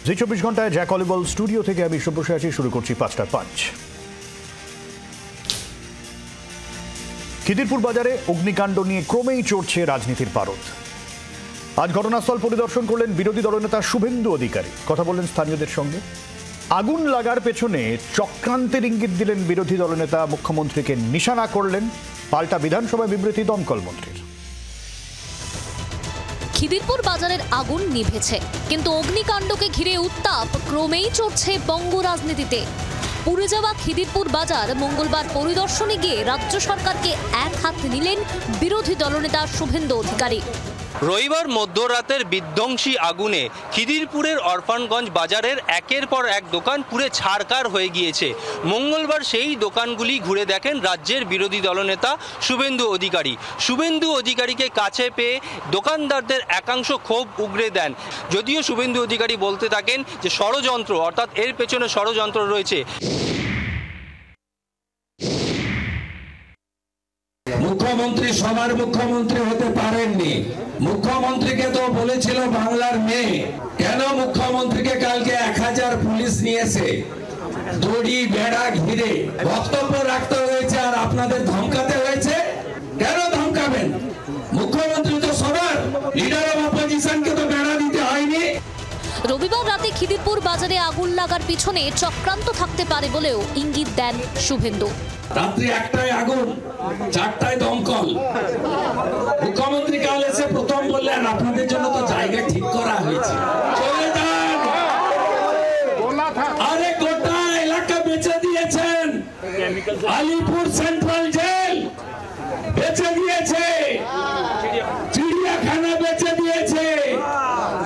জি 24 ঘন্টায় Jack অলিবল studio থেকে আমি বসে আছি। শুরু করছি 5টার পাঁচ। খিদিরপুর বাজারে অগ্নিকাণ্ড নিয়ে ক্রমেই চড়ছে রাজনীতির পারদ। আজ ঘটনাস্থল পরিদর্শন করলেন বিরোধী দলনেতা শুভেন্দু অধিকারী। কথা বললেন স্থানীয়দের সঙ্গে। আগুন লাগার পেছনে চক্রান্তের ইঙ্গিত দিলেন বিরোধী দলনেতা। মুখ্যমন্ত্রীকে নিশানা করলেন। পাল্টা বিধানসভায় বিবৃতি দমকল মন্ত্রীর। খিদিরপুর বাজারের আগুন নিভেছে, কিন্তু অগ্নিকাণ্ডকে ঘিরে উত্তাপ ক্রমেই চড়ছে বঙ্গ রাজনীতিতে। পুড়ে যাওয়া খিদিরপুর বাজার মঙ্গলবার পরিদর্শনে গিয়ে রাজ্য সরকারকে এক হাত নিলেন বিরোধী দলনেতা শুভেন্দু অধিকারী। রবিবার মধ্যরাতের বিধ্বংসী আগুনে খিদিরপুরের অরফানগঞ্জ বাজারের একের পর এক দোকান পুড়ে ছারখার হয়ে গিয়েছে। মঙ্গলবার সেই দোকানগুলি ঘুরে দেখেন রাজ্যের বিরোধী দলনেতা শুভেন্দু অধিকারী। শুভেন্দু অধিকারীকে কাছে পেয়ে দোকানদারদের একাংশ ক্ষোভ উগরে দেন। যদিও শুভেন্দু অধিকারী বলতে থাকেন যে ষড়যন্ত্র, অর্থাৎ এর পেছনে ষড়যন্ত্র রয়েছে। মুখ্যমন্ত্রী সবার মুখ্যমন্ত্রী হতে পারেননি। মুখ্যমন্ত্রীকে তো বলেছিল বাংলার মেয়ে। কেন মুখ্যমন্ত্রীকে কালকে 1000 পুলিশ নিয়েছে, দড়ি বেড়া ঘিরে বক্তব্য রাখতে হয়েছে আর আপনাদের ধমকাতে হয়েছে? কেন ধমকাবেন? মুখ্যমন্ত্রী তো সবার, লিডার অফ অপোজিশনকে তো বেড়া দিতে হয়নি। রবিবার রাতে খিদিরপুর বাজারে আগুন লাগার পিছনে চক্রান্ত থাকতে পারে বলেও ইঙ্গিত দেন শুভেন্দু। রাত্রি 1টায় আগুন, 4টায় দমকল। মুখ্যমন্ত্রী কাল এসে প্রথম বললেন আপনাদের জন্য তো জায়গা ঠিক করা হয়েছে, চলে যান। আরে গোটা এলাকা বেচে দিয়েছেন। আলিপুর সেন্ট্রাল জেল বেচে দিয়েছে, চিড়িয়াখানা বেচে দিয়েছে,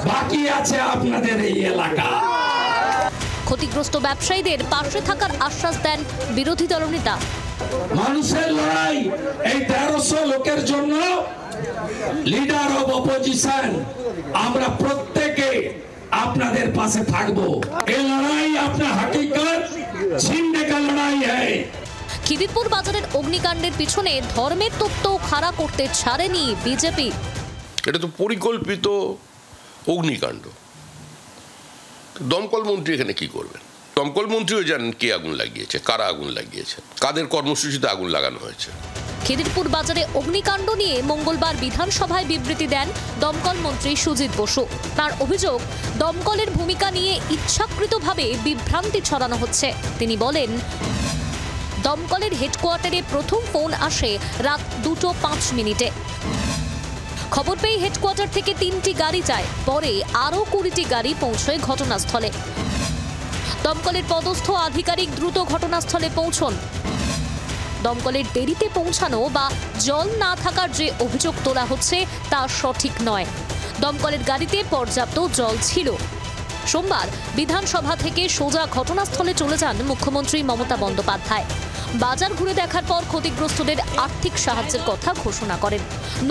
বাকি আছে আপনাদের এই এলাকা। ক্ষতিগ্রস্ত ব্যবসায়ীদের পাশে থাকার আশ্বাস দেন বিরোধী দলনেতা। মানুষের লড়াই, এই 1300 লোকের জন্য লিডার অফ অপোজিশন আমরা প্রত্যেকে আপনাদের পাশে থাকবো। এই লড়াই আপনার হাকিকত ছিননে কা লড়াই হ্যায়। খিদিরপুর বাজারের অগ্নিকাণ্ডের পিছনে ধর্মের তত্ত্ব খাড়া করতে ছাড়েনি বিজেপি। এটা তো পরিকল্পিত অগ্নিকাণ্ড। দমকল মন্ত্রী এখানে কি করবেন? দমকল মন্ত্রীও জানেন কে আগুন লাগিয়েছে, কারা আগুন লাগিয়েছে, কাদের কর্মসূচিতে আগুন লাগানো হয়েছে। খিদিরপুর বাজারে অগ্নিকাণ্ড নিয়ে মঙ্গলবার বিধানসভায় বিবৃতি দেন দমকল মন্ত্রী সুজিত বসু। তার অভিযোগ, দমকলের ভূমিকা নিয়ে ইচ্ছাকৃতভাবে বিভ্রান্তি ছড়ানো হচ্ছে। তিনি বলেন, দমকলের হেডকোয়ার্টারে প্রথম ফোন আসে রাত 2:05। খবর পেয়ে হেডকোয়ার্টার থেকে 3টি গাড়ি যায়। পরে আরও 20টি গাড়ি পৌঁছয় ঘটনাস্থলে। দমকলের পদস্থ আধিকারিক দ্রুত ঘটনাস্থলে পৌঁছন। দমকলের দেরিতে পৌঁছানো বা জল না থাকার যে অভিযোগ তোলা হচ্ছে তা সঠিক নয়। দমকলের গাড়িতে পর্যাপ্ত জল ছিল। সোমবার বিধানসভা থেকে সোজা ঘটনাস্থলে চলে যান মুখ্যমন্ত্রী মমতা বন্দ্যোপাধ্যায়। বাজার ঘুরে দেখার পর ক্ষতিগ্রস্তদের আর্থিক সাহায্যের কথা ঘোষণা করেন।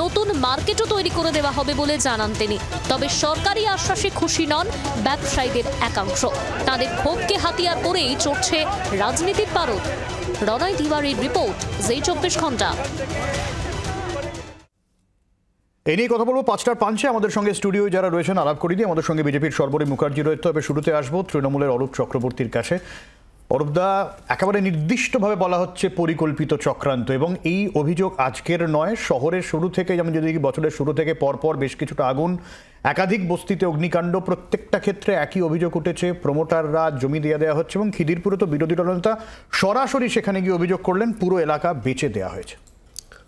নতুন মার্কেটও তৈরি করে দেওয়া হবে বলে জানান তিনি। তবে সরকারি আশ্বাসে খুশি নন ব্যবসায়ীদের একাংশ। তাদের ক্ষোভকে হাতিয়ার করেই চড়ছে রাজনীতির পারদ। রনয় তিওয়ারির রিপোর্ট, জি 24 ঘন্টা। এই নিয়ে কথা বলবো 5টার পাঁচে। আমাদের সঙ্গে স্টুডিওয় যারা রয়েছেন আলাপ করে দিয়ে। আমাদের সঙ্গে বিজেপির সর্বরী মুখার্জি রয়েছে। তবে শুরুতে আসবো তৃণমূলের অরূপ চক্রবর্তীর কাছে। অরূপদা, একেবারে নির্দিষ্টভাবে বলা হচ্ছে পরিকল্পিত চক্রান্ত, এবং এই অভিযোগ আজকের নয়। শহরের শুরু থেকে, যেমন যদি বছরের শুরু থেকে পরপর বেশ কিছুটা আগুন, একাধিক বস্তিতে অগ্নিকাণ্ড, প্রত্যেকটা ক্ষেত্রে একই অভিযোগ উঠেছে। প্রমোটাররা জমি দিয়ে দেওয়া হচ্ছে, এবং খিদিরপুরে তো বিরোধী দলনেতা সরাসরি সেখানে গিয়ে অভিযোগ করলেন পুরো এলাকা বেচে দেওয়া হয়েছে।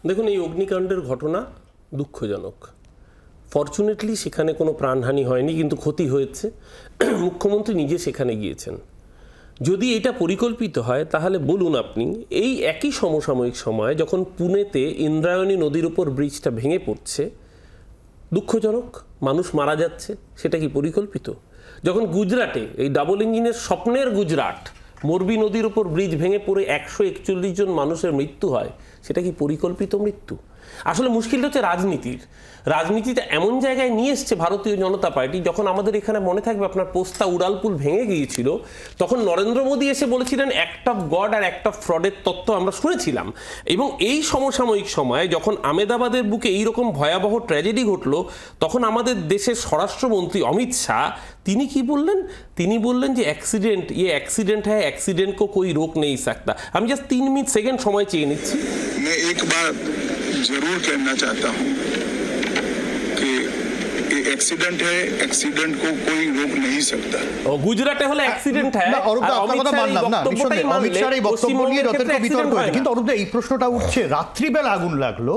দেখুন, এই অগ্নিকাণ্ডের ঘটনা দুঃখজনক। ফরচুনেটলি সেখানে কোনো প্রাণহানি হয়নি, কিন্তু ক্ষতি হয়েছে। মুখ্যমন্ত্রী নিজে সেখানে গিয়েছেন। যদি এটা পরিকল্পিত হয় তাহলে বলুন আপনি, এই একই সমসাময়িক সময়ে যখন পুনেতে ইন্দ্রায়ণী নদীর উপর ব্রিজটা ভেঙে পড়ছে, দুঃখজনক, মানুষ মারা যাচ্ছে, সেটা কি পরিকল্পিত? যখন গুজরাটে এই ডাবল ইঞ্জিনের স্বপ্নের গুজরাট, মোরবি নদীর উপর ব্রিজ ভেঙে পড়ে 141 জন মানুষের মৃত্যু হয়, সেটা কি পরিকল্পিত মৃত্যু? আসলে মুশকিলটা হচ্ছে রাজনীতিতে এমন জায়গায় নিয়ে এসছে ভারতীয় জনতা পার্টি, যখন আমাদের এখানে মনে থাকবে আপনার পোস্তা উড়ালপুল ভেঙে গিয়েছিল, তখন নরেন্দ্র মোদী এসে বলেছিলেন অ্যাক্ট অফ গড আর অ্যাক্ট অফ ফ্রডের তত্ত্ব আমরা শুনেছিলাম। এবং এই সমসাময়িক সময়ে যখন আমেদাবাদের বুকে এইরকম ভয়াবহ ট্র্যাজেডি ঘটলো, তখন আমাদের দেশের স্বরাষ্ট্রমন্ত্রী অমিত শাহ তিনি কি বললেন? তিনি বললেন যে অ্যাক্সিডেন্ট হ্যাঁ, অ্যাক্সিডেন্ট কো কোই রোক নেই सकता। আমি জাস্ট 3 সেকেন্ড সময় চেয়ে নিচ্ছি। मैं एक बात जरूर कहना चाहता हूं कि ये एक्सीडेंट है, एक्सीडेंट को कोई रोक नहीं सकता। গুজরাটে হলে অ্যাক্সিডেন্ট হয়, না, অরূপ দা, আপনার কথা মানলাম না, নিঃসন্দেহে অমিত শাহর এই বক্তব্য নিয়ে যথেষ্ট বিতর্ক হয়েছে, কিন্তু অরূপ দা, এই প্রশ্নটা উঠছে, রাত্রিবেলা আগুন লাগলো,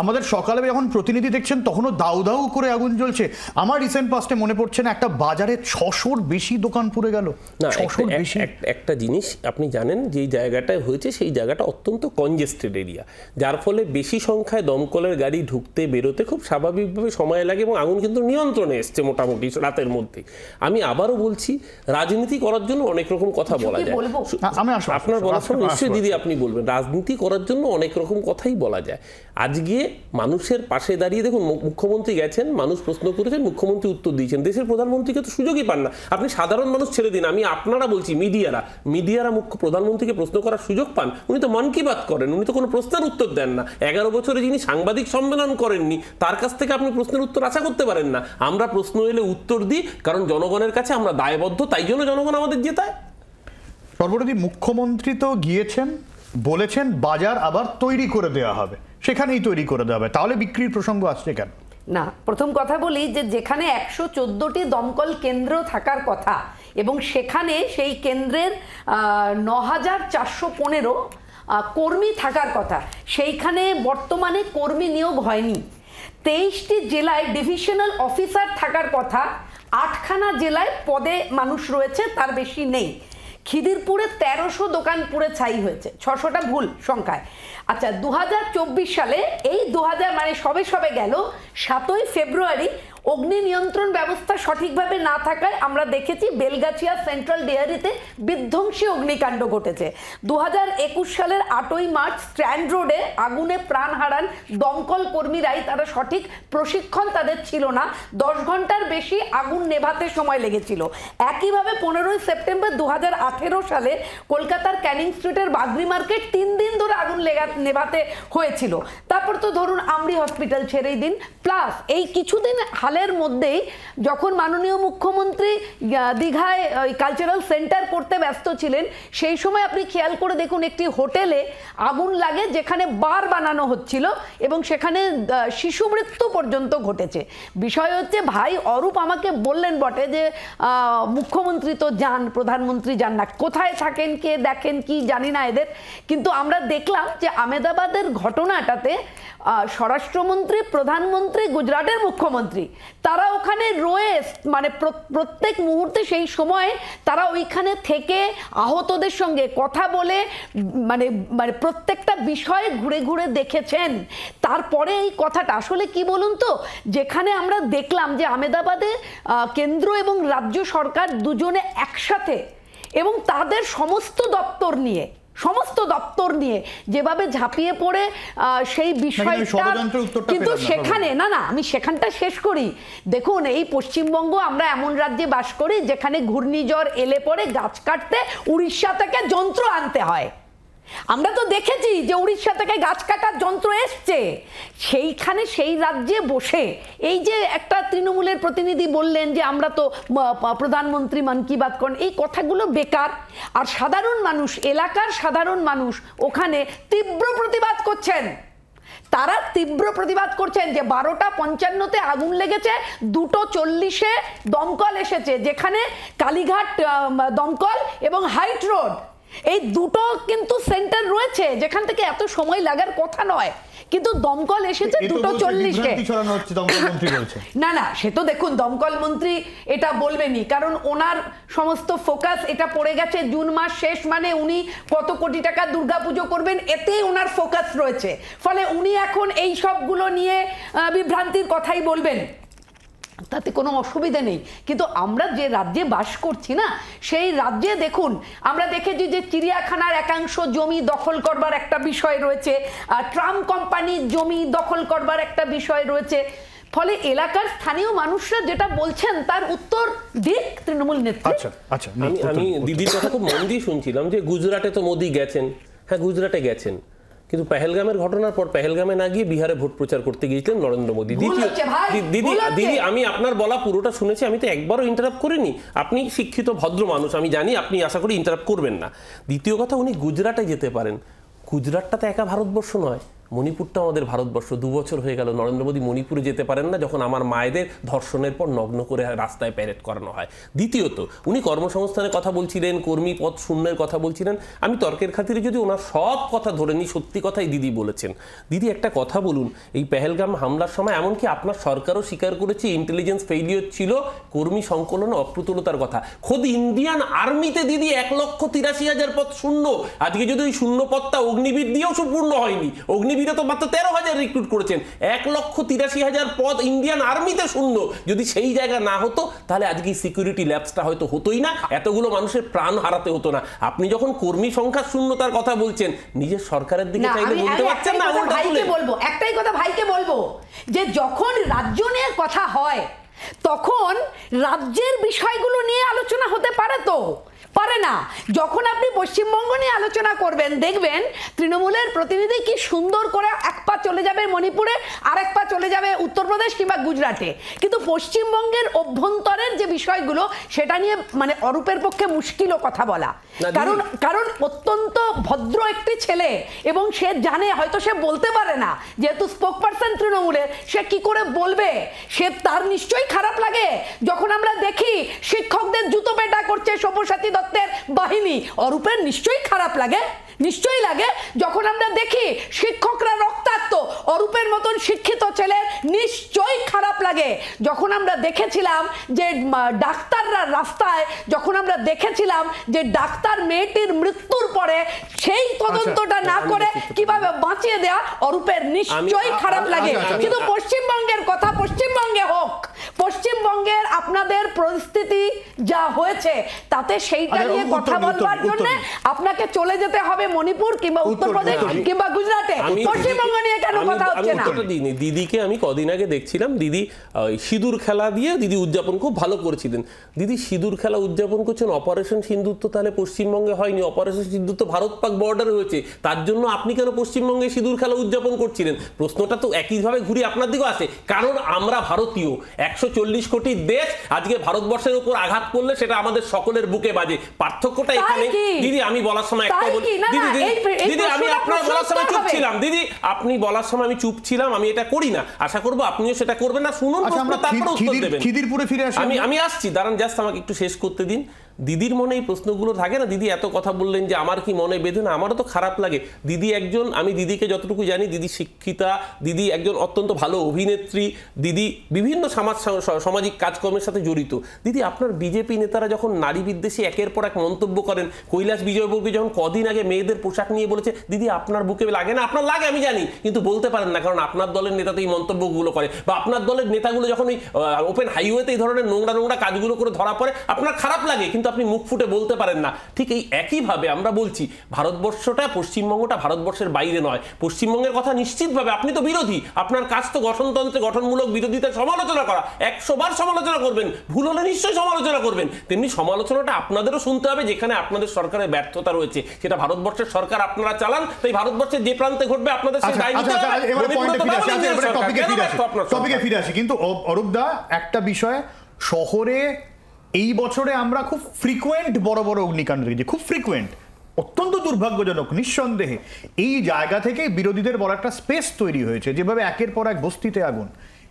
আমাদের সকালে যখন প্রতিনিধি দেখছেন তখনও দাউ দাউ করে আগুন জ্বলছে। আমার রিসেন্ট পাস্টে মনে পড়ছে না, একটা বাজারে 600-র বেশি দোকান পুড়ে গেল। না, একটা জিনিস আপনি জানেন, যে জায়গাটায় হয়েছে সেই জায়গাটা অত্যন্ত কনজেস্টেড এরিয়া, যার ফলে বেশি সংখ্যায় দমকলের গাড়ি ঢুকতে বেরোতে খুব স্বাভাবিকভাবে সময় লাগে, এবং আগুন কিন্তু নিয়ন্ত্রণে এসছে মোটামুটি রাতের মধ্যে। আমি আবারও বলছি, রাজনীতি করার জন্য অনেক রকম কথা বলা যায়, আপনার বলার সময় নিশ্চয়ই দিদি আপনি বলবেন, রাজনীতি করার জন্য অনেক রকম কথাই বলা যায়। আজকে মানুষের পাশে দাঁড়িয়ে দেখুন, মুখ্যমন্ত্রী গেছেন, মানুষ প্রশ্ন করেছেন, মুখ্যমন্ত্রী উত্তর দিয়েছেন, দেশের প্রধানমন্ত্রীকে তো সুযোগই পান না। আপনি সাধারণ মানুষ ছেড়ে দিন, আমি আপনারা বলছি মিডিয়ারা প্রধানমন্ত্রীকে প্রশ্ন করার সুযোগ পান? উনি তো মন কি বাত করেন, উনি তো কোনো প্রশ্নের উত্তর দেন না। 11 বছরে যিনি সাংবাদিক সম্মেলন করেননি, তার কাছ থেকে আপনি প্রশ্নের উত্তর আশা করতে পারেন না। আমরা প্রশ্ন এলে উত্তর দিই, কারণ জনগণের কাছে আমরা দায়বদ্ধ, তাই জন্য জনগণ আমাদের জেতায়। সর্বপ্রতি মুখ্যমন্ত্রী তো গিয়েছেন, বলেছেন বাজার আবার তৈরি করে দেওয়া হবে, সেখানেই তৈরি করে দেওয়া হবে, তাহলে বিক্রির প্রসঙ্গ আসছে কেন? না, প্রথম কথা বলি যে যেখানে 114টি দমকল কেন্দ্র থাকার কথা এবং সেখানে সেই কেন্দ্রের 9415 কর্মী থাকার কথা, সেইখানে বর্তমানে কর্মী নিয়োগ হয়নি। 23টি জেলায় ডিভিশনাল অফিসার থাকার কথা, 8খানা জেলায় পদে মানুষ রয়েছে, তার বেশি নেই। খিদিরপুরে 1300 দোকান পুড়ে ছাই হয়েছে, 600টা ভুল সংখ্যায়। আচ্ছা, 2024 সালে এই 2000 মানে সবে গেল 7ই ফেব্রুয়ারি অগ্নি নিয়ন্ত্রণ ব্যবস্থা সঠিকভাবে না থাকায় আমরা দেখেছি বেলগাছিয়া সেন্ট্রাল ডেয়ারিতে বিধ্বংসী অগ্নিকাণ্ড ঘটেছে। 2021 সালের 8ই মার্চ স্ট্র্যান্ড রোডে আগুনে প্রাণ হারান দমকল কর্মীরাই, তারা সঠিক প্রশিক্ষণ তাদের ছিল না, 10 ঘন্টার বেশি আগুন নেভাতে সময় লেগেছিল। একইভাবে 15ই সেপ্টেম্বর 2018 সালে কলকাতার ক্যানিং স্ট্রিটের বাগরি মার্কেট 3 দিন ধরে আগুন নেভাতে হয়েছিল। তারপর তো ধরুন আমরি হসপিটাল ছেড়েই দিন, প্লাস এই কিছুদিন হালের মধ্যেই যখন মাননীয় মুখ্যমন্ত্রী দীঘায় কালচারাল সেন্টার করতে ব্যস্ত ছিলেন, সেই সময় আপনি খেয়াল করে দেখুন একটি হোটেলে আগুন লাগে যেখানে বার বানানো হচ্ছিল এবং সেখানে শিশু মৃত্যু পর্যন্ত ঘটেছে। বিষয় হচ্ছে, ভাই অরূপ আমাকে বললেন বটে যে মুখ্যমন্ত্রী তো যান, প্রধানমন্ত্রী যান না, কোথায় থাকেন, কে দেখেন কি জানি না এদের, কিন্তু আমরা দেখলাম যে আমেদাবাদের ঘটনাটাতে স্বরাষ্ট্রমন্ত্রী, প্রধানমন্ত্রী, গুজরাটের মুখ্যমন্ত্রী তারা ওখানে রয়ে, মানে প্রত্যেক মুহূর্তে সেই সময়ে তারা ওইখানে থেকে আহতদের সঙ্গে কথা বলে মানে প্রত্যেকটা বিষয় ঘুরে ঘুরে দেখেছেন। তারপরে এই কথাটা আসলে কি বলুন তো, যেখানে আমরা দেখলাম যে আমেদাবাদে কেন্দ্র এবং রাজ্য সরকার দুজনে একসাথে এবং তাদের সমস্ত দপ্তর নিয়ে যেভাবে ঝাঁপিয়ে পড়ে সেই বিষয়টা, কিন্তু সেখানে না আমি সেখানটা শেষ করি। দেখুন, এই পশ্চিমবঙ্গ আমরা এমন রাজ্যে বাস করি যেখানে ঘূর্ণিঝড় এলে পরে গাছ কাটতে উড়িষ্যা থেকে যন্ত্র আনতে হয়। আমরা তো দেখেছি যে উড়িষ্যা থেকে গাছ কাটার যন্ত্র এসছে, সেইখানে সেই রাজ্যে বসে এই যে একটা তৃণমূলের প্রতিনিধি বললেন যে আমরা তো প্রধানমন্ত্রী মন কি বাত করেন, এই কথাগুলো বেকার। আর সাধারণ মানুষ, এলাকার সাধারণ মানুষ ওখানে তীব্র প্রতিবাদ করছেন, তারা তীব্র প্রতিবাদ করছেন যে 12:55 আগুন লেগেছে, 2:40 দমকল এসেছে, যেখানে কালীঘাট দমকল এবং হাইট রোড এই দুটো কিন্তু সেন্টার রয়েছে যেখান থেকে এত সময় লাগার কথা নয়, কিন্তু দমকল এসেছে 2:40। না সে তো দেখুন দমকল মন্ত্রী এটা বলবেনই, কারণ ওনার সমস্ত ফোকাস এটা পড়ে গেছে জুন মাস শেষ, মানে উনি কত কোটি টাকা দুর্গাপুজো করবেন এতেই ওনার ফোকাস রয়েছে, ফলে উনি এখন এই সবগুলো নিয়ে বিভ্রান্তির কথাই বলবেন। তাতে কোনো অসুবিধা নেই, কিন্তু আমরা যে রাজ্যে বাস করছি না, সেই রাজ্যে দেখুন আমরা দেখেছি যে চিড়িয়াখানার একাংশ জমি দখল করবার একটা বিষয় রয়েছে, ট্রাম কোম্পানির জমি দখল করবার একটা বিষয় রয়েছে। ফলে এলাকার স্থানীয় মানুষরা যেটা বলছেন তার উত্তর দিক তৃণমূল নেতৃত্ব। আমি দিদির কথা খুব মন দিয়ে শুনছিলাম যে গুজরাটে তো মোদি গেছেন। হ্যাঁ, গুজরাটে গেছেন, কিন্তু পেহেলগামের ঘটনার পর পেহেলগামে না গিয়ে বিহারে ভোট প্রচার করতে গিয়েছিলেন নরেন্দ্র মোদী। দিদি আমি আপনার বলা পুরোটা শুনেছি, আমি তো একবারও ইন্টারাপ্ট করিনি। আপনি শিক্ষিত ভদ্র মানুষ, আমি জানি, আপনি আশা করি ইন্টারাপ্ট করবেন না। দ্বিতীয় কথা, উনি গুজরাটে যেতে পারেন, গুজরাটটা তো একা ভারতবর্ষ নয়, মণিপুরটা আমাদের ভারতবর্ষ। 2 বছর হয়ে গেল নরেন্দ্র মোদী মণিপুরে যেতে পারেন না, যখন আমার মায়েদের ধর্ষণের পর নগ্ন করে রাস্তায় প্যারেড করানো হয়। দ্বিতীয়ত, উনি কর্মসংস্থানের কথা বলছিলেন, কর্মী পদ শূন্যের কথা বলছিলেন। আমি তর্কের খাতিরে যদি ওনার সব কথা ধরে নিই, সত্যি কথাই দিদি বলেছেন। দিদি একটা কথা বলুন, এই পেহেলগাম হামলার সময় এমনকি আপনার সরকারও স্বীকার করেছে ইন্টেলিজেন্স ফেইলিওর ছিল, কর্মী সংকলন অপ্রতুলতার কথা। খোদ ইন্ডিয়ান আর্মিতে দিদি 1,83,000 পদ শূন্য। আজকে যদি ওই শূন্য পদটা অগ্নিবীর দিয়েও সম্পূর্ণ হয়নি, অগ্নিবীরে তো মাত্র 13,000 রিক্রুট করেছেন, 1,83,000 পদ ইন্ডিয়ান আর্মিতে শূন্য। যদি সেই জায়গা না হতো তাহলে আজকে সিকিউরিটি ল্যাবসটা হয়তো হতোই না, এতগুলো মানুষের প্রাণ হারাতে হতো না। আপনি যখন কর্মী সংখ্যা শূন্যতার কথা বলছেন, নিজের সরকারের দিকে চাইলে বলতে পারছেন না। একটাই কথা ভাইকে বলবো, যে যখন রাজ্য নিয়ে কথা হয় তখন রাজ্যের বিষয়গুলো নিয়ে আলোচনা হতে পারে, তো পারে না। যখন আপনি পশ্চিমবঙ্গ নিয়ে আলোচনা করবেন, দেখবেন তৃণমূলের প্রতিনিধি কি সুন্দর করে এক পা চলে যাবে মণিপুরে, আর এক পা চলে যাবে উত্তরপ্রদেশ কিংবা গুজরাটে। কিন্তু পশ্চিমবঙ্গের অভ্যন্তরের যে বিষয়গুলো, সেটা নিয়ে মানে অরূপের পক্ষে মুশকিলও কথা বলা, কারণ অত্যন্ত ভদ্র একটি ছেলে, এবং সে জানে, হয়তো সে বলতে পারে না, যেহেতু স্পোক পারসন তৃণমূলের, সে কি করে বলবে। সে তার নিশ্চয়ই খারাপ লাগে যখন আমরা দেখি শিক্ষকদের জুতো পেটা করছে সব্যসাচী দত্তের বাহিনী। অরূপের নিশ্চয়ই খারাপ লাগে, নিশ্চয়ই লাগে যখন আমরা দেখি শিক্ষকরা রক্তাক্ত। অরূপের মতন শিক্ষিত ছেলে নিশ্চয়ই খারাপ লাগে যখন আমরা দেখেছিলাম যে ডাক্তাররা রাস্তায়, যখন আমরা দেখেছিলাম যে ডাক্তার মেয়েটির মৃত্যুর পরে সেই তদন্তটা না করে কিভাবে বাঁচিয়ে দেয়া। অরূপের নিশ্চয়ই খারাপ লাগে, কিন্তু পশ্চিমবঙ্গের কথা পশ্চিমবঙ্গে হোক, পশ্চিমবঙ্গের আপনাদের পরিস্থিতি যা হয়েছে তাতে সেইটা নিয়ে কথা বলবার জন্য আপনাকে চলে যেতে হবে মণিপুর কিংবা উত্তরপ্রদেশ কিংবা গুজরাটে। পশ্চিমবঙ্গ নিয়ে কেন কথা হচ্ছে না? দিদিকে আমি কদিন আগে দেখছিলাম, দিদি সিঁদুর খেলা দিয়ে দিদি উদযাপন খুব ভালো করেছিলেন। দিদি সিঁদুর খেলা উদযাপন করছেন, অপারেশন সিন্দুর তো তাহলে পশ্চিমবঙ্গে হয়নি, অপারেশন সিন্দুর তো ভারত পাক বর্ডারে হয়েছে, তার জন্য আপনি কেন পশ্চিমবঙ্গে সিঁদুর খেলা উদযাপন করছিলেন? প্রশ্নটা তো একইভাবে ঘুরে আপনার দিকেও আসে, কারণ আমরা ভারতীয়। 140 কোটি দেশ আজকে ভারতবর্ষের উপর আঘাত করলে সেটা আমাদের সকলের বুকে বাজে। পার্থক্যটা এখানে। দিদি আমি বলার সময় একটা বলি, দিদি আমি আপনার বলার সময় চুপ ছিলাম, দিদি আপনি বলার সময় আমি চুপ ছিলাম, আমি এটা করি না, আশা করবো আপনিও সেটা করবেন না। শুনুন, তারপরে উত্তর দেবেন। আমি আসছি, দাঁড়ান, জাস্ট আমাকে একটু শেষ করতে দিন। দিদির মনে এই প্রশ্নগুলো থাকে না। দিদি এত কথা বললেন যে আমার কি মনে বেঁধে না, আমারও তো খারাপ লাগে। দিদি একজন, আমি দিদিকে যতটুকু জানি, দিদি শিক্ষিতা, দিদি একজন অত্যন্ত ভালো অভিনেত্রী, দিদি বিভিন্ন সামাজিক কাজকর্মের সাথে জড়িত। দিদি আপনার বিজেপি নেতারা যখন নারী বিদ্বেষী একের পর এক মন্তব্য করেন, কৈলাস বিজয়বর্গী যখন কদিন আগে মেয়েদের পোশাক নিয়ে বলেছে, দিদি আপনার বুকে লাগে না? আপনার লাগে আমি জানি, কিন্তু বলতে পারেন না, কারণ আপনার দলের নেতা তো এই মন্তব্যগুলো করে, বা আপনার দলের নেতাগুলো যখন ওই ওপেন হাইওয়েতে এই ধরনের নোংরা কাজগুলো করে ধরা পড়ে আপনার খারাপ লাগে, কিন্তু আপনি মুখ ফুটে বলতে পারেন না। ঠিক এই একইভাবে আমরা বলছি, ভারতবর্ষটা, পশ্চিমবঙ্গটা ভারতবর্ষের বাইরে নয়। পশ্চিমবঙ্গের কথা নিশ্চিতভাবে, আপনি তো বিরোধী, আপনার কাজ তো গঠনতন্ত্রে গঠনমূলক বিরোধিতা সমালোচনা করা, 100 বার সমালোচনা করবেন, ভুল হলে নিশ্চয়ই সমালোচনা করবেন, তেমনি সমালোচনাটা আপনাদেরও শুনতে হবে যেখানে আপনাদের সরকারের ব্যর্থতা রয়েছে। সেটা ভারতবর্ষের সরকার আপনারা চালান, তাই ভারতবর্ষের যে প্রান্তে ঘটবে আপনাদের সেই দায় নিতে হবে। টপিকে ফিরে আসি, কিন্তু অরূপদা একটা বিষয়, শহরে এই বছরে আমরা খুব ফ্রিকুয়েন্ট বড় বড় অগ্নিকাণ্ড দেখেছি, খুব ফ্রিকুয়েন্ট, অত্যন্ত দুর্ভাগ্যজনক। নিঃসন্দেহে এই জায়গা থেকে বিরোধীদের বড় একটা স্পেস তৈরি হয়েছে, যেভাবে একের পর এক বস্তিতে আগুন,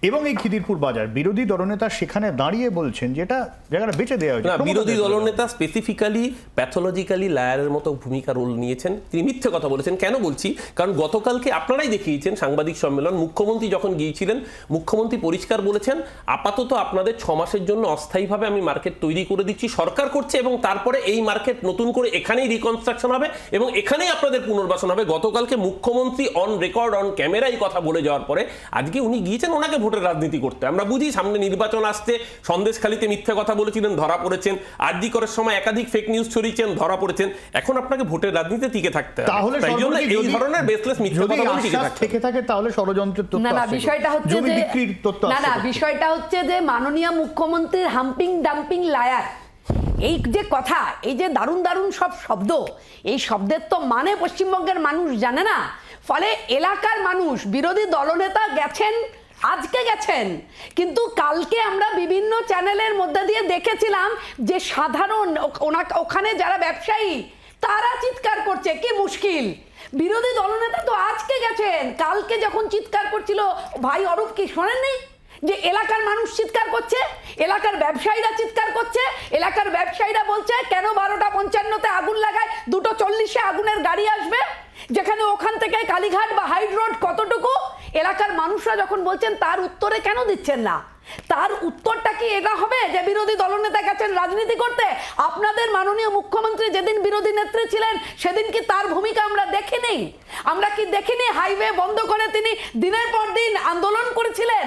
এবং এই খিদিরপুর বাজার, বিরোধী দলনেতা সেখানে দাঁড়িয়ে বলছেন যেটা জায়গাটা বেঁচে দেওয়া হয়েছে। বিরোধী দলনেতা স্পেসিফিক্যালি প্যাথোলজিক্যালি লায়ারের মতো ভূমিকা রোল নিয়েছেন, তিনি মিথ্যে কথা বলেছেন। কেন বলছি? কারণ গতকালকে আপনারাই দেখিয়েছেন সাংবাদিক সম্মেলন, মুখ্যমন্ত্রী যখন গিয়েছিলেন, মুখ্যমন্ত্রী পরিষ্কার বলেছেন, আপাতত আপনাদের 6 মাসের জন্য অস্থায়ীভাবে আমি মার্কেট তৈরি করে দিচ্ছি, সরকার করছে, এবং তারপরে এই মার্কেট নতুন করে এখানেই রিকনস্ট্রাকশন হবে এবং এখানেই আপনাদের পুনর্বাসন হবে। গতকালকে মুখ্যমন্ত্রী অন রেকর্ড, অন ক্যামেরা এই কথা বলে যাওয়ার পরে আজকে উনি গিয়েছেন, ওনাকে ভোট ভোটের রাজনীতি করতে। আমরা বুঝি সামনে নির্বাচন আসছে, সন্দেশখালিতে মিথ্যে কথা বলেছিলেন, ধরা পড়েছেন, আরজি করার সময় একাধিক ফেক নিউজ ছড়িয়েছেন, ধরা পড়েছেন। এখন আপনাকে ভোটের রাজনীতিতে টিকে থাকতে হবে, তাহলে তাই জন্য এই ধরনের বেসলেস মিথ্যে কথা বলে টিকে থেকে থাকে। তাহলে ষড়যন্ত্রের তথ্য না বিষয়টা হচ্ছে যে বিষয়টা হচ্ছে যে মাননীয় মুখ্যমন্ত্রীর হাম্পিং ডাম্পিং লায়ার, এই যে কথা, এই যে দারুণ দারুণ সব শব্দ, এই শব্দের তো মানে পশ্চিমবঙ্গের মানুষ জানে না। ফলে এলাকার মানুষ, বিরোধী দলনেতা গেছেন, আজকে গেছেন, কিন্তু কালকে আমরা বিভিন্ন চ্যানেলের মধ্যে দিয়ে দেখেছিলাম যে সাধারণ ওখানে যারা ব্যবসায়ী তারা চিৎকার করছে, কি মুশকিল। বিরোধী দলনেতা তো আজকে গেছেন, কালকে যখন চিৎকার করছিল ভাই অরূপ কি শোনেননি যে এলাকার মানুষ চিৎকার করছে, এলাকার ব্যবসায়ীরা চিৎকার করছে, এলাকার ব্যবসায়ীরা বলছে কেন 12টা 55-তে আগুন লাগায়, 2:40-এ আগুনের গাড়ি আসবে, যেখানে ওখান থেকে কালীঘাট বা হাইড রোড কতটুকু। এলাকার মানুষরা যখন বলছেন তার উত্তরে কেন দিচ্ছেন না? তার উত্তরটা কি এটা হবে যে বিরোধী দলনেতা গেছেন রাজনীতি করতে? আপনাদের মাননীয় মুখ্যমন্ত্রী যেদিন বিরোধী নেত্রী ছিলেন সেদিন কি তার ভূমিকা আমরা দেখিনি? আমরা কি দেখিনি হাইওয়ে বন্ধ করে তিনি দিনের পর দিন আন্দোলন করেছিলেন?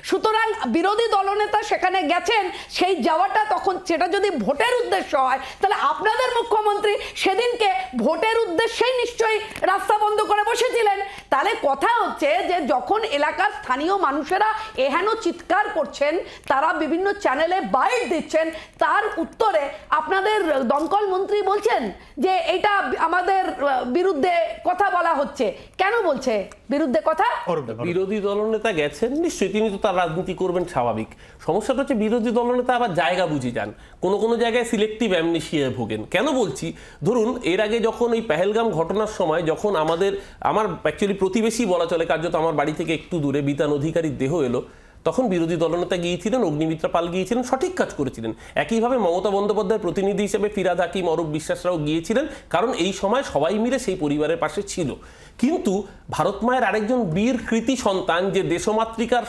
সুতরাং বিরোধী দলনেতা সেখানে গেছেন, সেই যাওয়াটা তখন সেটা যদি ভোটের উদ্দেশ্য হয় তাহলে আপনাদের মুখ্যমন্ত্রী সেদিনকে ভোটের উদ্দেশ্যেই নিশ্চয়ই রাস্তা বন্ধ করে বসেছিলেন। তাহলে কথা হচ্ছে যে যখন এলাকার স্থানীয় মানুষেরা এহেন চিৎকার করছেন, তারা বিভিন্ন চ্যানেলে বাইট দিচ্ছেন, তার উত্তরে আপনাদের দমকল মন্ত্রী বলছেন যে এটা আমাদের বিরুদ্ধে কথা বলা হচ্ছে। কেন বলছে বিরুদ্ধে কথা? বিরোধী দলনেতা গেছেন, নিশ্চয়ই তিনি তো তার রাজনীতি করবেন, স্বাভাবিক। সমস্যাটা হচ্ছে বিরোধী দলনেতা আবার জায়গা বুঝে যান, কোনো কোনো জায়গায় সিলেক্টিভ অ্যামনেশিয়ায় ভোগেন। কেন বলছি, ধরুন এর আগে যখন এই পেহেলগাম ঘটনার সময় যখন আমার অ্যাকচুয়ালি প্রতিবেশী বলা চলে, কার্যত আমার বাড়ি থেকে একটু দূরে বিতান অধিকারীর দেহ এলো, তখন বিরোধী দলনেতা গিয়েছিলেন, অগ্নিমিত্রা পাল গিয়েছিলেন, সঠিক কাজ করেছিলেন। একইভাবে মমতা বন্দ্যোপাধ্যায়ের প্রতিনিধি হিসেবে ফিরাদ হাকিম, অরূপ বিশ্বাসরাও গিয়েছিলেন, কারণ এই সময় সবাই মিলে সেই পরিবারের পাশে ছিল। কিন্তু ভারত মায়ের আরেকজন বীর কৃতি সন্তান যে দেশমাতৃকার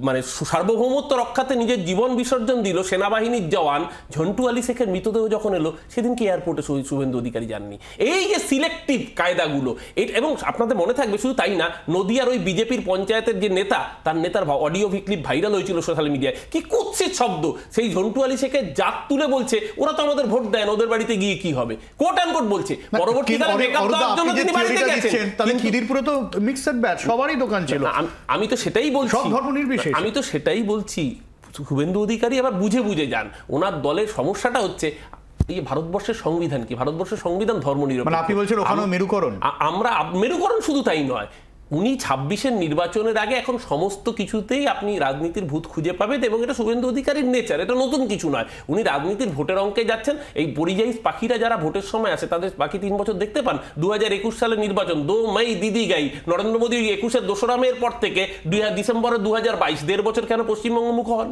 মানে সার্বভৌমত্ব রক্ষাতে নিজের জীবন বিসর্জন দিল, সেনাবাহিনীর জওয়ান ঝন্টু আলী শেখের মৃতদেহ যখন এলো সেদিনকে এয়ারপোর্টে শুভেন্দু অধিকারী যাননি। এই যে সিলেক্টিভ কায়দাগুলো, এবং আপনাদের মনে থাকবে শুধু তাই না, নদিয়ার ওই বিজেপির পঞ্চায়েতের যে নেতা, তার নেতার অডিও ক্লিপ ভাইরাল হয়েছিল সোশ্যাল মিডিয়ায়, কি কুৎসিত শব্দ। সেই ঝন্টু আলী শেখের জাত তুলে বলছে ওরা তো আমাদের ভোট দেন, ওদের বাড়িতে গিয়ে কি হবে, কোট অ্যান্ড কোট বলছে। পরবর্তীকালে মেকআপ দেওয়ার জন্য তিনি বাড়িতে গেছেন, তাহলে খিদিরপুরে তো মিক্সড ব্যাচ, সবারই দোকান ছিল। আমি তো সেটাই বলছি, সব ধর্ম নির্বিশেষে। আমি তো সেটাই বলছি, শুভেন্দু অধিকারী আবার বুঝে বুঝে যান। ওনার দলের সমস্যাটা হচ্ছে এই ভারতবর্ষের সংবিধান কি, ভারতবর্ষের সংবিধান ধর্মনিরপেক্ষ। আপনি বলছেন ওখানে মেরুকরণ, আমরা মেরুকরণ শুধু তাই নয়, উনি 26-এর নির্বাচনের আগে এখন সমস্ত কিছুতেই আপনি রাজনীতির ভূত খুঁজে পাবেন, এবং এটা শুভেন্দু অধিকারীর নেচার, এটা নতুন কিছু নয়। উনি রাজনীতির ভোটের অঙ্কে যাচ্ছেন। এই পরিযায়ী পাখিরা যারা ভোটের সময় আসে তাদের বাকি 3 বছর দেখতে পান। 2021 সালের নির্বাচন, 2 মে দিদি গাই, নরেন্দ্র মোদী 21-এর 2রা মের পর থেকে ডিসেম্বরের 2022, 1.5 বছর কেন পশ্চিমবঙ্গ মুখ হন?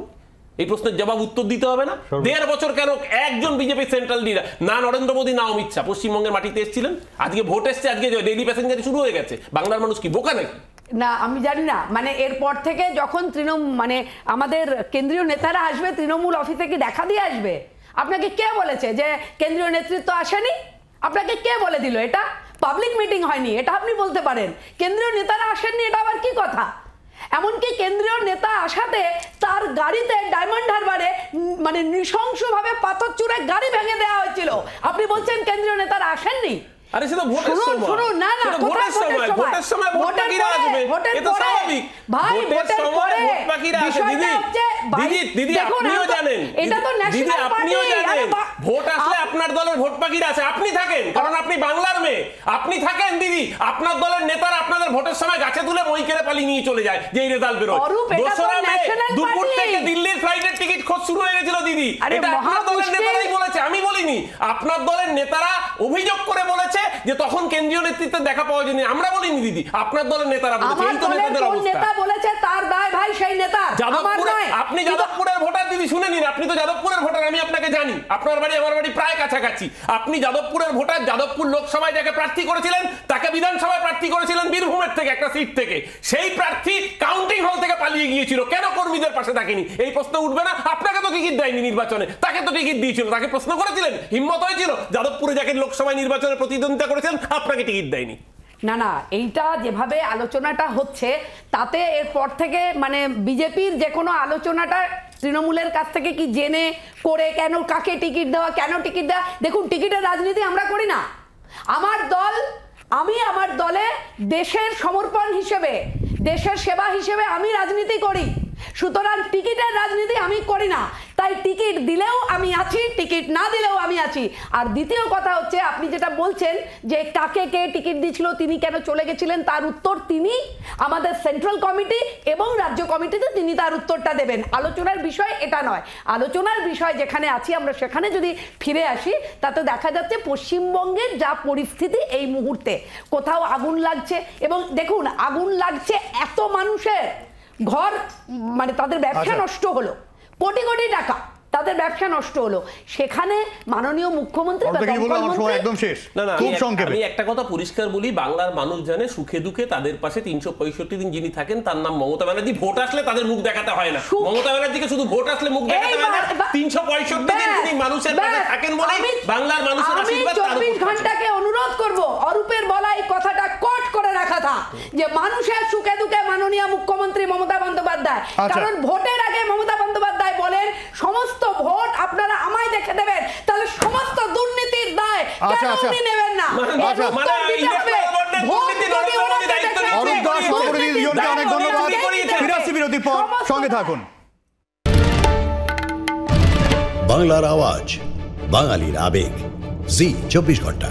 এই প্রশ্নের জবাব উত্তর দিতে হবে না? 1.5 বছর কেন একজন বিজেপি সেন্ট্রাল লিডার, না নরেন্দ্র মোদী না অমিত শাহ পশ্চিমবঙ্গের মাটিতে এসেছিলেন? আজকে ভোট এসছে, আজকে ডেইলি প্যাসেঞ্জারি শুরু হয়ে গেছে। বাংলার মানুষ কি বোকা নাকি? না আমি জানি না, মানে এরপর থেকে যখন আমাদের কেন্দ্রীয় নেতারা আসবে, তৃণমূল অফিসে কি দেখা দিয়ে আসবে? আপনাকে কে বলেছে যে কেন্দ্রীয় নেতৃত্ব আসেনি? আপনাকে কে বলে দিল? এটা পাবলিক মিটিং হয়নি, এটা আপনি বলতে পারেন। কেন্দ্রীয় নেতারা আসেননি, এটা আবার কি কথা? এমনকি কেন্দ্রীয় নেতা আসাতে তার গাড়িতে ডায়মন্ড হারবারে নৃশংসভাবে পাথর চুরে গাড়ি ভেঙে দেওয়া হয়েছিল। আপনি বলছেন কেন্দ্রীয় নেতারা আসেননি? আরে সেটা ভোটের সময়, না না, ভোটের সময় ভোট বাকিরা আসবে, এটা স্বাভাবিক। ভাই ভোটের পরে ভোট বাকিরা আসে। দিদি আপনিও জানেন, দিদি আপনিও জানেন, ভোট আসলে আপনার দলের ভোট বাকিরা আছে, আপনি থাকেন, কারণ আপনি বাংলার মেয়ে, আপনি থাকেন। দিদি আপনার দলের নেতারা আপনাদের ভোটের সময় গাছে তুলে মই কেড়ে পালিয়ে নিয়ে চলে যায়, যেই রেজাল্ট বেরোয়। 2রা মে দুপুর থেকে দিল্লির ফ্লাইটের টিকিট খোঁজ শুরু হয়ে গেছিল। দিদি এটা আপনার দলের নেতারাই বলেছে, আমি বলিনি। আপনার দলের নেতারা অভিযোগ করে বলেছে যে তখন কেন্দ্রীয় নেতৃত্বের দেখা পাওয়া যায়নি, আমরা বলিনি দিদি, আপনার দলের নেতারা বলেছে। এই তো নেতাদের অবস্থা। নেতা বলেছে তার দায় ভাই সেই নেতা। আপনি যাদবপুরের ভোটার দিদি, শুনে নিন, আপনি তো যাদবপুরের ভোটার, আমি আপনাকে জানি, আপনার বাড়ি আমার বাড়ি প্রায় কাছাকাছি। আপনি যাদবপুরের ভোটার, যাদবপুর লোকসভায় যাকে প্রার্থী করেছিলেন তাকে বিধানসভায় প্রার্থী করেছিলেন বীরভূমের থেকে একটা সিট থেকে। সেই প্রার্থী কাউন্টিং হল থেকে পালিয়ে গিয়েছিল, কেন কর্মীদের পাশে থাকেনি? এই প্রশ্ন উঠবে না? আপনাকে তো টিকিট দেয়নি নির্বাচনে, তাকে তো টিকিট দিয়েছিল, তাকে প্রশ্ন করেছিলেন, হিম্মত হয়েছিল? যাদবপুরে যাকে লোকসভায় নির্বাচনে প্রতিদ্বন্দ্বিতা করেছেন আপনাকে টিকিট দেয়নি। না না, এইটা যেভাবে আলোচনাটা হচ্ছে তাতে এরপর থেকে মানে বিজেপির যে কোনো আলোচনাটা তৃণমূলের কাছ থেকে কি জেনে করে কেন কাকে টিকিট দেওয়া, কেন টিকিট দেওয়া, দেখুন টিকিটের রাজনীতি আমরা করি না। আমার দল, আমি আমার দলে দেশের সমর্পণ হিসেবে, দেশের সেবা হিসেবে আমি রাজনীতি করি, সুতরাং টিকিটের রাজনীতি আমি করি না। তাই টিকিট দিলেও আমি আছি, টিকিট না দিলেও আমি আছি। আর দ্বিতীয় কথা হচ্ছে, আপনি যেটা বলছেন যে কাকে কে টিকিট দিয়েছিল, তিনি কেন চলে গেছিলেন, তার উত্তর তিনি আমাদের সেন্ট্রাল কমিটি এবং রাজ্য কমিটিতে তিনি তার উত্তরটা দেবেন। আলোচনার বিষয় এটা নয়। আলোচনার বিষয় যেখানে আছি আমরা সেখানে যদি ফিরে আসি, তাতে দেখা যাচ্ছে পশ্চিমবঙ্গের যা পরিস্থিতি এই মুহূর্তে, কোথাও আগুন লাগছে, এবং দেখুন আগুন লাগছে এত মানুষের ঘর, মানে তাদের ব্যবসা নষ্ট হলো, কোটি কোটি টাকা তাদের ব্যবসা নষ্ট হলো, সেখানে মাননীয় মুখ্যমন্ত্রী আমি একটা কথা পরিষ্কার বলি, বাংলার মানুষ জানে সুখে দুঃখে তাদের পাশে 365 দিন যিনি থাকেন তার নাম মমতা ব্যানার্জি। ভোট আসলে তাদের মুখ দেখাতে হয় না, মমতা ব্যানার্জিকে শুধু ভোট আসলে মুখ দেখাতে হয় না, 365 দিন তিনি মানুষের পাশে থাকেন বলে বাংলার মানুষের আশীর্বাদ তার উপর। 24 ঘন্টাকে অনুরোধ করব অরূপের বলা এই কথাটা কোট করে রাখা থাক যে মানুষের সুখে দুঃখে মাননীয় মুখ্যমন্ত্রী মমতা বন্দ্যোপাধ্যায়, কারণ ভোটের আগে মমতা বন্দ্যোপাধ্যায় বলেন সমস্ত ভোট আপনারা আমায় দেখে দেবেন, তাহলে সমস্ত দুর্নীতির দায় কেন উনি নেবেন না? সঙ্গে থাকুন। বাংলার আওয়াজ, বাঙালির আবেগ, জি 24 ঘন্টা।